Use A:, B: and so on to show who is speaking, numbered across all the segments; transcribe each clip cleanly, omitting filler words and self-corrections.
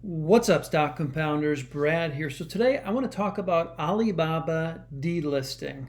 A: What's up, stock compounders? Brad here. So today I want to talk about Alibaba delisting.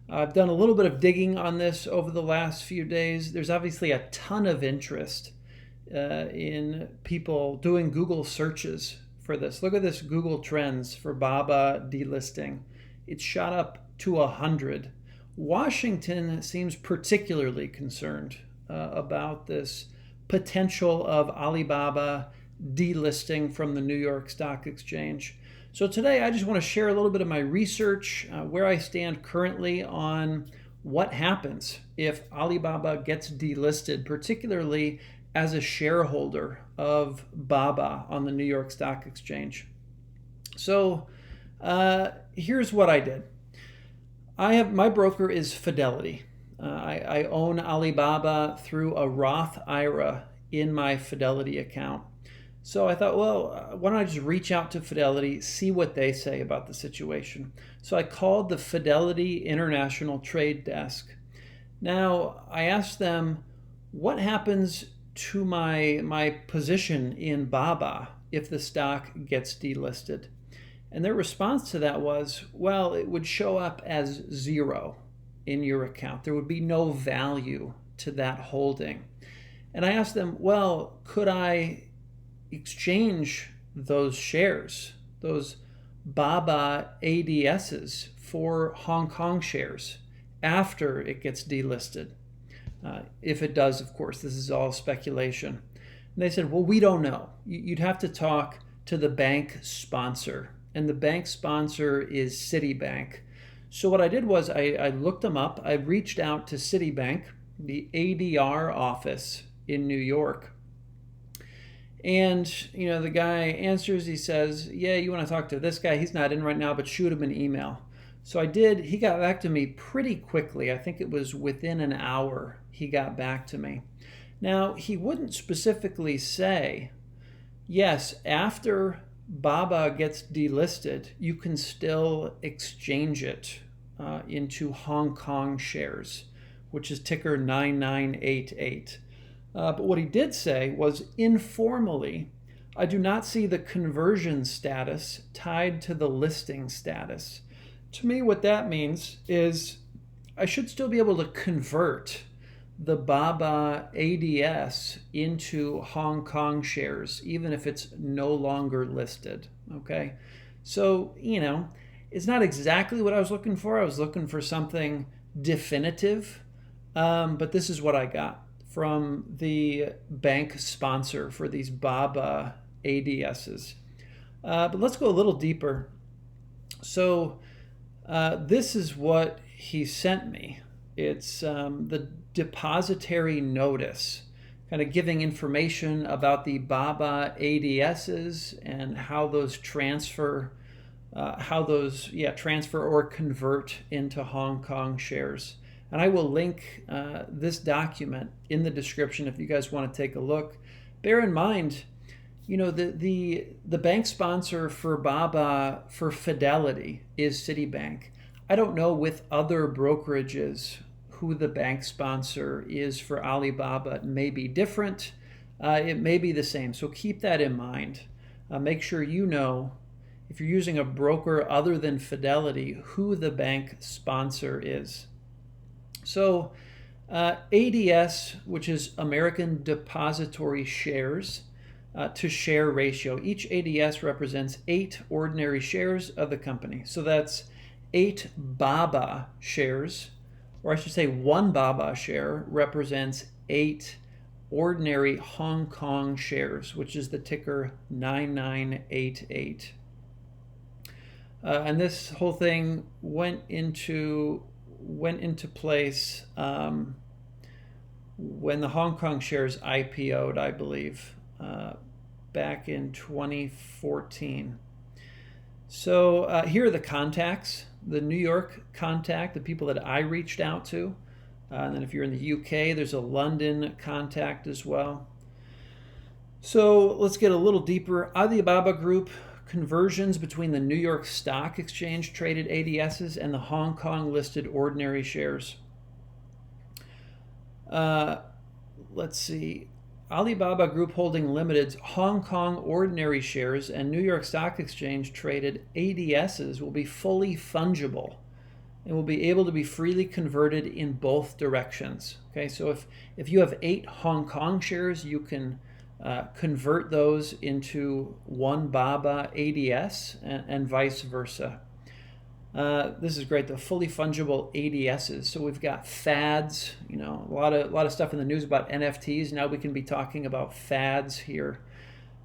A: I've done a little bit of digging on this over the last few days. There's obviously a ton of interest in people doing Google searches for this. Look at this Google Trends for Baba delisting. It's shot up to 100. Washington seems particularly concerned about this potential of Alibaba delisting from the New York Stock Exchange. So today I just want to share a little bit of my research, where I stand currently on what happens if Alibaba gets delisted, particularly as a shareholder of Baba on the New York Stock Exchange. So here's what I did. My broker is Fidelity. I own Alibaba through a Roth IRA in my Fidelity account. So I thought, well, why don't I just reach out to Fidelity, see what they say about the situation. So I called the Fidelity International Trade Desk. Now, I asked them, what happens to my position in Baba if the stock gets delisted? And their response to that was, well, it would show up as zero in your account. There would be no value to that holding. And I asked them, well, could I exchange those shares, those Baba ADSs, for Hong Kong shares after it gets delisted? If it does, of course, this is all speculation. And they said, well, we don't know. You'd have to talk to the bank sponsor, and the bank sponsor is Citibank. So what I did was I looked them up. I reached out to Citibank, the ADR office in New York. And, the guy answers, he says, yeah, you want to talk to this guy? He's not in right now, but shoot him an email. So I did. He got back to me pretty quickly. I think it was within an hour he got back to me. Now, he wouldn't specifically say, yes, after Baba gets delisted, you can still exchange it into Hong Kong shares, which is ticker 9988. But what he did say was, informally, I do not see the conversion status tied to the listing status. To me, what that means is I should still be able to convert the Baba ADS into Hong Kong shares, even if it's no longer listed. Okay? So, it's not exactly what I was looking for. I was looking for something definitive, but this is what I got from the bank sponsor for these Baba ADSs. But let's go a little deeper. So this is what he sent me. It's the depository notice, kind of giving information about the Baba ADSs and how those transfer or convert into Hong Kong shares. And I will link this document in the description if you guys want to take a look. Bear in mind, the bank sponsor for Baba for Fidelity is Citibank. I don't know with other brokerages who the bank sponsor is for Alibaba. It may be different. It may be the same. So keep that in mind. Make sure you know, if you're using a broker other than Fidelity, who the bank sponsor is. So ADS, which is American Depository Shares, to share ratio. Each ADS represents 8 ordinary shares of the company. So that's 8 Baba shares, or I should say 1 Baba share represents 8 ordinary Hong Kong shares, which is the ticker 9988. And this whole thing went into place when the Hong Kong shares IPO'd, I believe, back in 2014. So here are the contacts. The New York contact, the people that I reached out to. And then if you're in the UK, there's a London contact as well. So let's get a little deeper. Alibaba Group conversions between the New York Stock Exchange traded ADSs and the Hong Kong listed ordinary shares. Let's see. Alibaba Group Holding Limited's Hong Kong ordinary shares and New York Stock Exchange traded ADSs will be fully fungible and will be able to be freely converted in both directions. Okay, so if you have 8 Hong Kong shares, you can convert those into one BABA ADS and vice versa. This is great, the fully fungible ADSs. So we've got fads, a lot of stuff in the news about NFTs. Now we can be talking about fads here.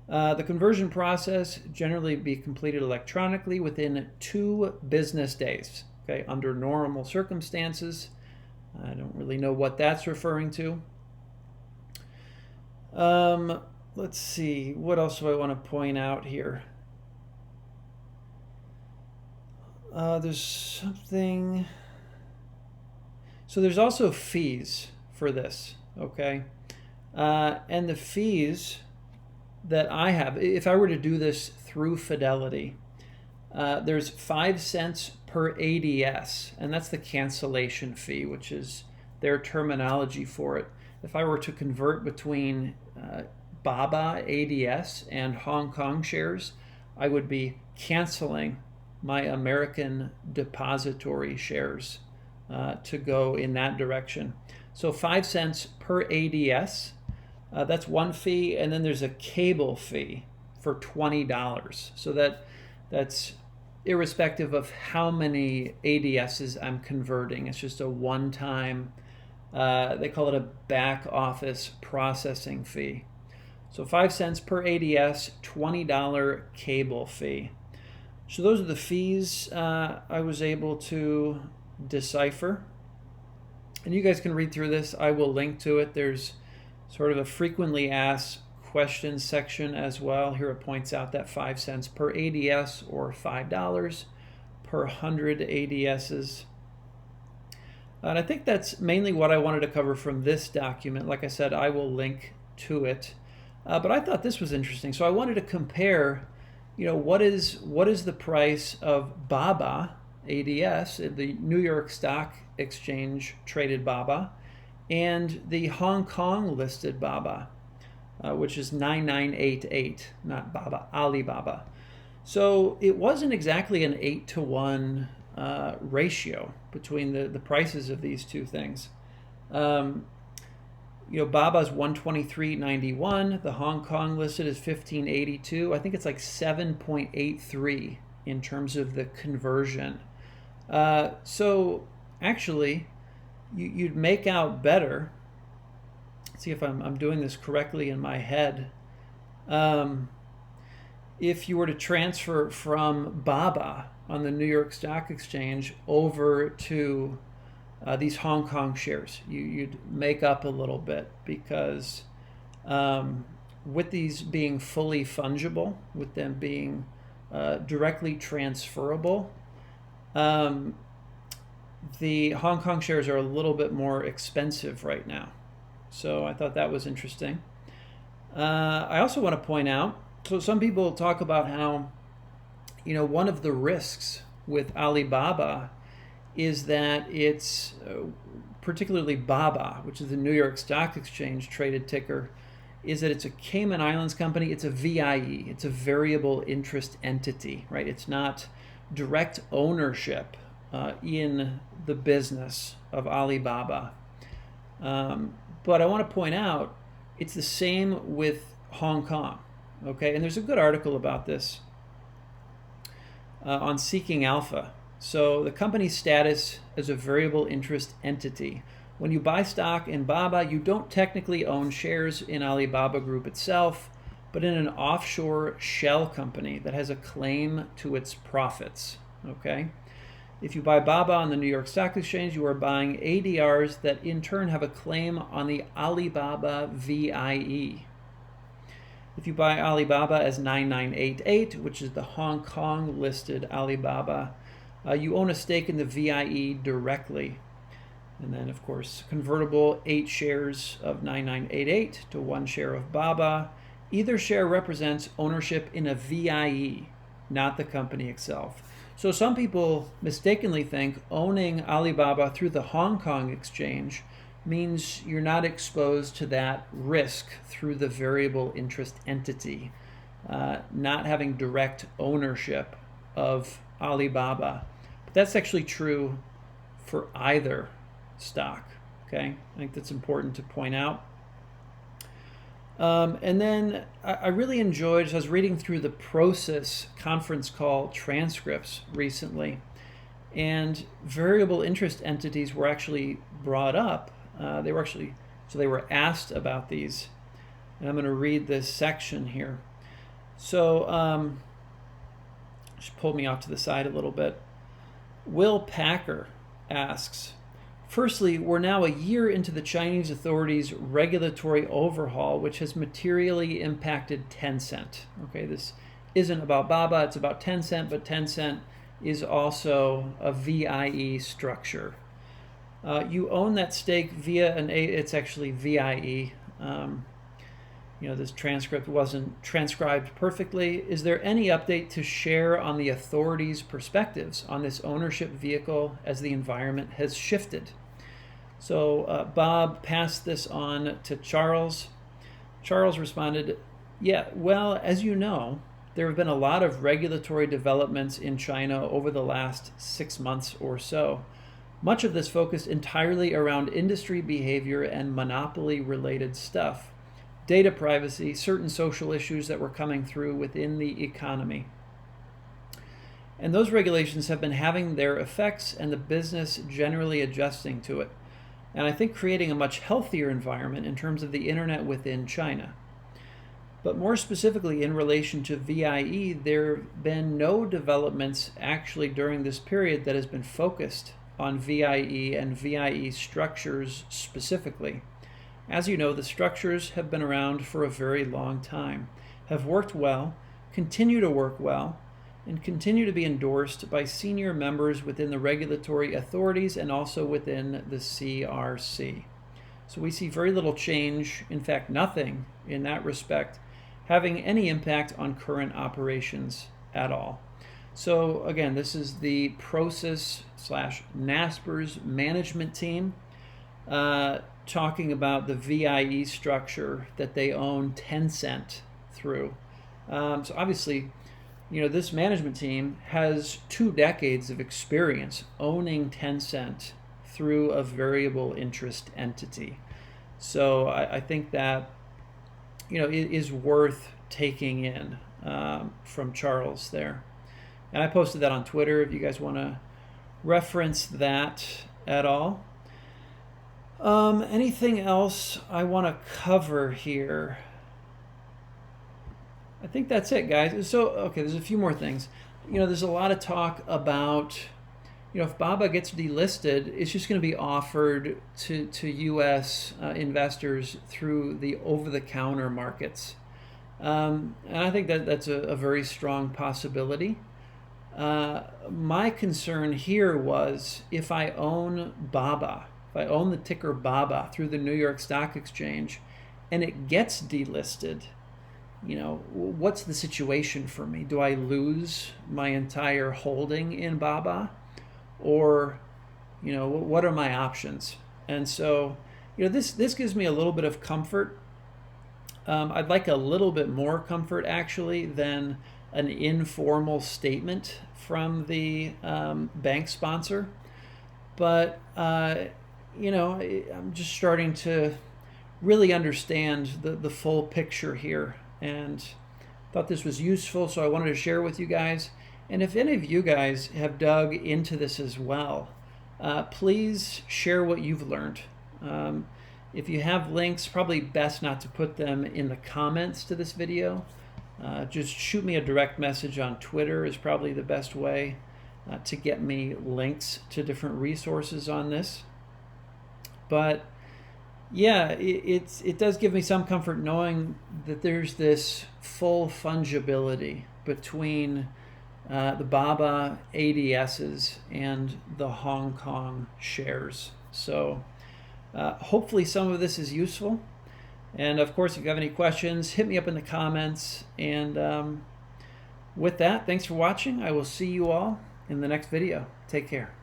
A: The conversion process generally be completed electronically within 2 business days. Okay, under normal circumstances. I don't really know what that's referring to. Let's see, what else do I want to point out here? There's something. So there's also fees for this, okay? And the fees that I have, if I were to do this through Fidelity, there's 5 cents per ADS, and that's the cancellation fee, which is their terminology for it. If I were to convert between BABA ADS and Hong Kong shares, I would be canceling my American depository shares to go in that direction. So 5 cents per ADS, that's one fee, and then there's a cable fee for $20. So that's irrespective of how many ADSs I'm converting. It's just a one-time, they call it a back office processing fee. So 5 cents per ADS, $20 cable fee. So those are the fees I was able to decipher. And you guys can read through this. I will link to it. There's sort of a frequently asked questions section as well. Here it points out that 5 cents per ADS or $5 per 100 ADSs. And I think that's mainly what I wanted to cover from this document. Like I said, I will link to it. But I thought this was interesting. So I wanted to compare, what is the price of BABA ADS, the New York Stock Exchange traded BABA, and the Hong Kong listed BABA, which is 9988, not BABA, Alibaba. So it wasn't exactly an 8-to-1 ratio between the prices of these two things. Baba's 123.91. The Hong Kong listed is 1582. I think it's like 7.83 in terms of the conversion. So actually, you'd make out better. Let's see if I'm doing this correctly in my head. If you were to transfer from BABA on the New York Stock Exchange over to these Hong Kong shares, you'd make up a little bit because with these being fully fungible, with them being directly transferable, the Hong Kong shares are a little bit more expensive right now. So I thought that was interesting. I also want to point out, so some people talk about how, one of the risks with Alibaba is that it's particularly BABA, which is the New York Stock Exchange traded ticker, is that it's a Cayman Islands company. It's a VIE. It's a variable interest entity, right? It's not direct ownership in the business of Alibaba. But I want to point out it's the same with Hong Kong, okay? And there's a good article about this on Seeking Alpha. So the company's status as a variable interest entity. When you buy stock in BABA, you don't technically own shares in Alibaba Group itself, but in an offshore shell company that has a claim to its profits, okay? If you buy BABA on the New York Stock Exchange, you are buying ADRs that in turn have a claim on the Alibaba VIE. If you buy Alibaba as 9988, which is the Hong Kong listed Alibaba, you own a stake in the VIE directly. And then, of course, convertible 8 shares of 9988 to 1 share of BABA. Either share represents ownership in a VIE, not the company itself. So some people mistakenly think owning Alibaba through the Hong Kong exchange means you're not exposed to that risk through the variable interest entity, not having direct ownership of Alibaba. But that's actually true for either stock. Okay, I think that's important to point out. And then I really enjoyed, so I was reading through the Prosus conference call transcripts recently, and variable interest entities were actually brought up. They were asked about these. And I'm going to read this section here. So just pulled me off to the side a little bit. Will Packer asks, firstly, we're now a year into the Chinese authorities' regulatory overhaul, which has materially impacted Tencent. Okay, this isn't about Baba, it's about Tencent, but Tencent is also a VIE structure. You own that stake via it's actually VIE. This transcript wasn't transcribed perfectly. Is there any update to share on the authorities' perspectives on this ownership vehicle as the environment has shifted? So Bob passed this on to Charles. Charles responded, yeah, well, as you know, there have been a lot of regulatory developments in China over the last 6 months or so. Much of this focused entirely around industry behavior and monopoly-related stuff, data privacy, certain social issues that were coming through within the economy. And those regulations have been having their effects and the business generally adjusting to it. And I think creating a much healthier environment in terms of the internet within China. But more specifically in relation to VIE, there have been no developments actually during this period that has been focused on VIE and VIE structures specifically. As you know, the structures have been around for a very long time, have worked well, continue to work well, and continue to be endorsed by senior members within the regulatory authorities and also within the CRC. So we see very little change, in fact18 in that respect, having any impact on current operations at all. So again, this is the Prosus/Naspers management team talking about the VIE structure that they own Tencent through. So obviously, this management team has 2 decades of experience owning Tencent through a variable interest entity. So I think that, it is worth taking in from Charles there. And I posted that on Twitter if you guys want to reference that at all. Anything else I want to cover here? I think that's it, guys. So, okay, there's a few more things. There's a lot of talk about, if Baba gets delisted, it's just going to be offered to U.S. investors through the over-the-counter markets. And I think that's a very strong possibility. My concern here was if I own Baba, if I own the ticker Baba through the New York Stock Exchange and it gets delisted, what's the situation for me? Do I lose my entire holding in Baba? Or, what are my options? And so, this gives me a little bit of comfort. I'd like a little bit more comfort, actually, than an informal statement from the bank sponsor. But, I'm just starting to really understand the full picture here, and thought this was useful, so I wanted to share with you guys. And if any of you guys have dug into this as well, please share what you've learned. If you have links, probably best not to put them in the comments to this video. Just shoot me a direct message on Twitter is probably the best way to get me links to different resources on this. But yeah, it does give me some comfort knowing that there's this full fungibility between the Baba ADSs and the Hong Kong shares. So hopefully some of this is useful. And of course, if you have any questions, hit me up in the comments. And with that, thanks for watching. I will see you all in the next video. Take care.